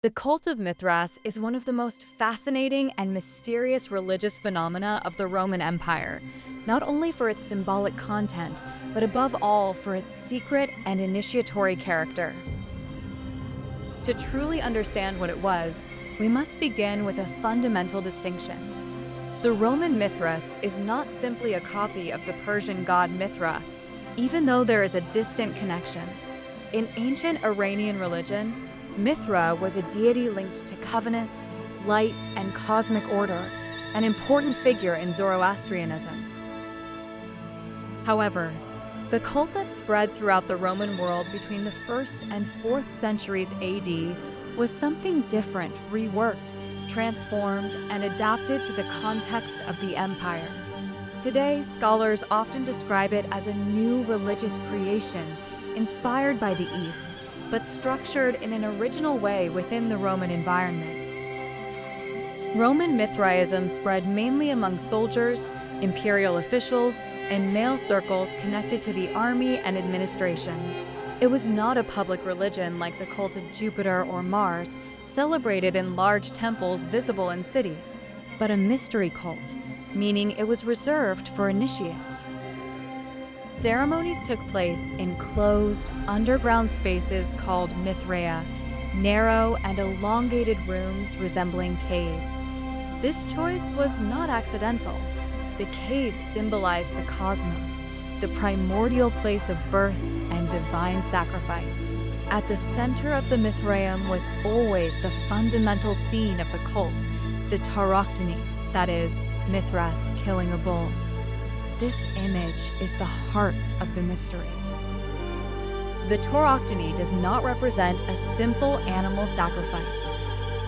The cult of Mithras is one of the most fascinating and mysterious religious phenomena of the Roman Empire, not only for its symbolic content, but above all for its secret and initiatory character. To truly understand what it was, we must begin with a fundamental distinction. The Roman Mithras is not simply a copy of the Persian god Mithra, even though there is a distant connection. In ancient Iranian religion, Mithra was a deity linked to covenants, light, and cosmic order, an important figure in Zoroastrianism. However, the cult that spread throughout the Roman world between the 1st and 4th centuries AD was something different, reworked, transformed, and adapted to the context of the empire. Today, scholars often describe it as a new religious creation, inspired by the East, but structured in an original way within the Roman environment. Roman Mithraism spread mainly among soldiers, imperial officials, and male circles connected to the army and administration. It was not a public religion like the cult of Jupiter or Mars, celebrated in large temples visible in cities, but a mystery cult, meaning it was reserved for initiates. Ceremonies took place in closed, underground spaces called mithraea, narrow and elongated rooms resembling caves. This choice was not accidental. The caves symbolized the cosmos, the primordial place of birth and divine sacrifice. At the center of the Mithraeum was always the fundamental scene of the cult, the tauroctony, that is, Mithras killing a bull. This image is the heart of the mystery. The tauroctony does not represent a simple animal sacrifice.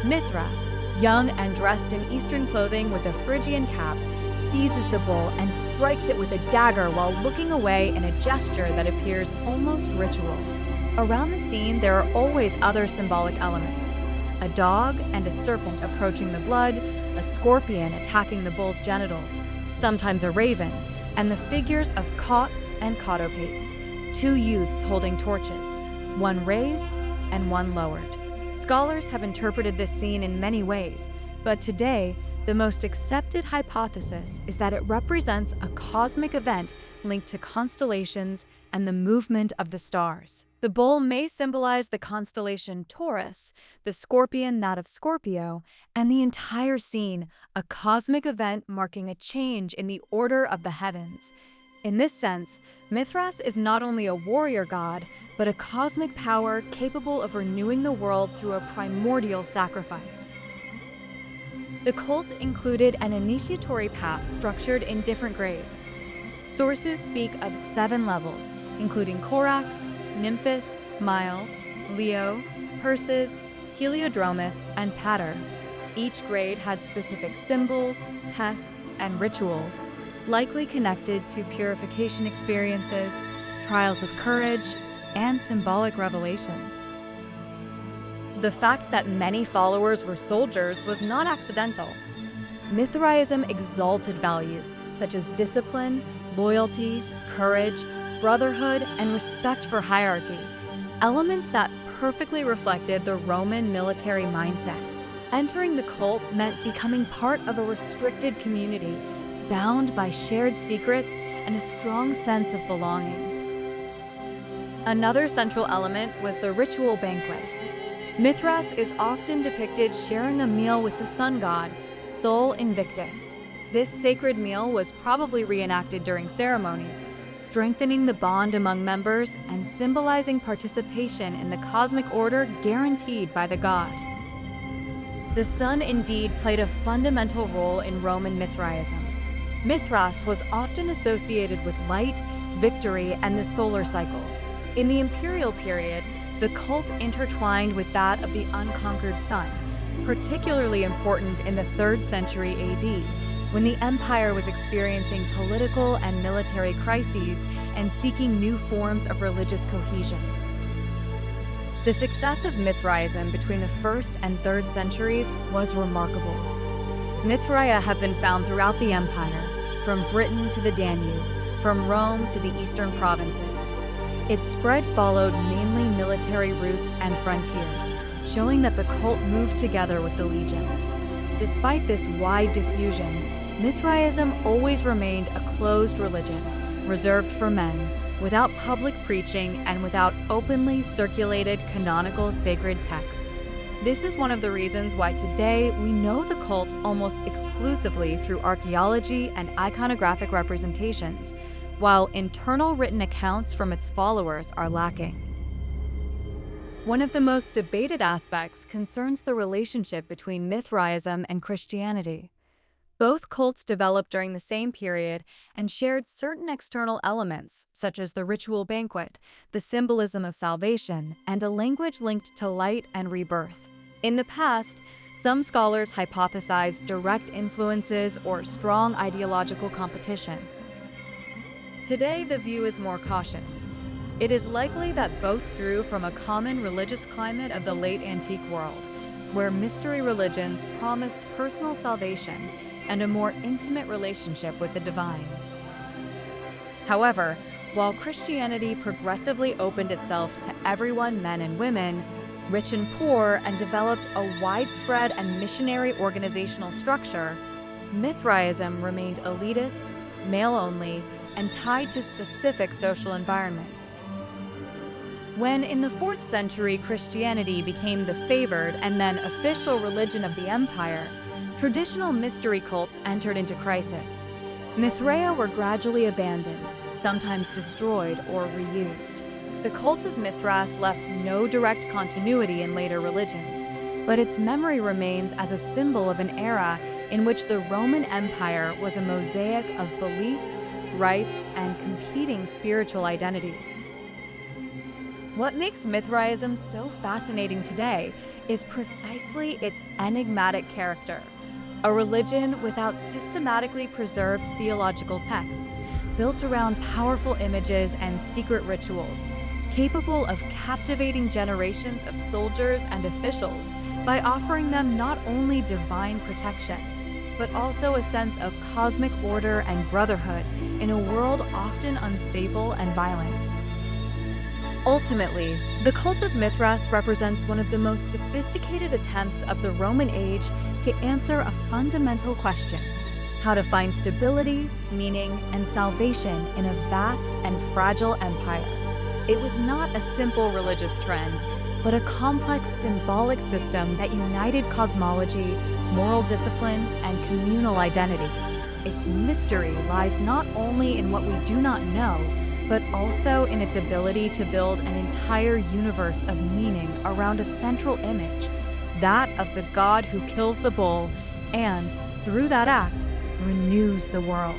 Mithras, young and dressed in Eastern clothing with a Phrygian cap, seizes the bull and strikes it with a dagger while looking away in a gesture that appears almost ritual. Around the scene, there are always other symbolic elements. A dog and a serpent approaching the blood, a scorpion attacking the bull's genitals, sometimes a raven, and the figures of Cots and Cotopates, two youths holding torches, one raised and one lowered. Scholars have interpreted this scene in many ways, but today, the most accepted hypothesis is that it represents a cosmic event linked to constellations and the movement of the stars. The bull may symbolize the constellation Taurus, the scorpion that of Scorpio, and the entire scene, a cosmic event marking a change in the order of the heavens. In this sense, Mithras is not only a warrior god, but a cosmic power capable of renewing the world through a primordial sacrifice. The cult included an initiatory path structured in different grades. Sources speak of 7 levels, including Corax, Nymphus, Miles, Leo, Perses, Heliodromus, and Pater. Each grade had specific symbols, tests, and rituals, likely connected to purification experiences, trials of courage, and symbolic revelations. The fact that many followers were soldiers was not accidental. Mithraism exalted values such as discipline, loyalty, courage, brotherhood, and respect for hierarchy, elements that perfectly reflected the Roman military mindset. Entering the cult meant becoming part of a restricted community, bound by shared secrets and a strong sense of belonging. Another central element was the ritual banquet. Mithras is often depicted sharing a meal with the sun god, Sol Invictus. This sacred meal was probably reenacted during ceremonies, strengthening the bond among members and symbolizing participation in the cosmic order guaranteed by the god. The sun indeed played a fundamental role in Roman Mithraism. Mithras was often associated with light, victory, and the solar cycle. In the imperial period, the cult intertwined with that of the unconquered sun, particularly important in the 3rd century AD, when the empire was experiencing political and military crises and seeking new forms of religious cohesion. The success of Mithraism between the 1st and 3rd centuries was remarkable. Mithraea have been found throughout the empire, from Britain to the Danube, from Rome to the eastern provinces. Its spread followed mainly military routes and frontiers, showing that the cult moved together with the legions. Despite this wide diffusion, Mithraism always remained a closed religion, reserved for men, without public preaching and without openly circulated canonical sacred texts. This is one of the reasons why today we know the cult almost exclusively through archaeology and iconographic representations, while internal written accounts from its followers are lacking. One of the most debated aspects concerns the relationship between Mithraism and Christianity. Both cults developed during the same period and shared certain external elements, such as the ritual banquet, the symbolism of salvation, and a language linked to light and rebirth. In the past, some scholars hypothesized direct influences or strong ideological competition. Today, the view is more cautious. It is likely that both drew from a common religious climate of the late antique world, where mystery religions promised personal salvation and a more intimate relationship with the divine. However, while Christianity progressively opened itself to everyone, men and women, rich and poor, and developed a widespread and missionary organizational structure, Mithraism remained elitist, male-only, and tied to specific social environments. When in the 4th century Christianity became the favored and then official religion of the empire, traditional mystery cults entered into crisis. Mithraea were gradually abandoned, sometimes destroyed or reused. The cult of Mithras left no direct continuity in later religions, but its memory remains as a symbol of an era in which the Roman Empire was a mosaic of beliefs, rites, and competing spiritual identities. What makes Mithraism so fascinating today is precisely its enigmatic character. A religion without systematically preserved theological texts, built around powerful images and secret rituals, capable of captivating generations of soldiers and officials by offering them not only divine protection, but also a sense of cosmic order and brotherhood in a world often unstable and violent. Ultimately, the cult of Mithras represents one of the most sophisticated attempts of the Roman age to answer a fundamental question: how to find stability, meaning, and salvation in a vast and fragile empire. It was not a simple religious trend, but a complex symbolic system that united cosmology, moral discipline, and communal identity. Its mystery lies not only in what we do not know, but also in its ability to build an entire universe of meaning around a central image, that of the god who kills the bull and, through that act, renews the world.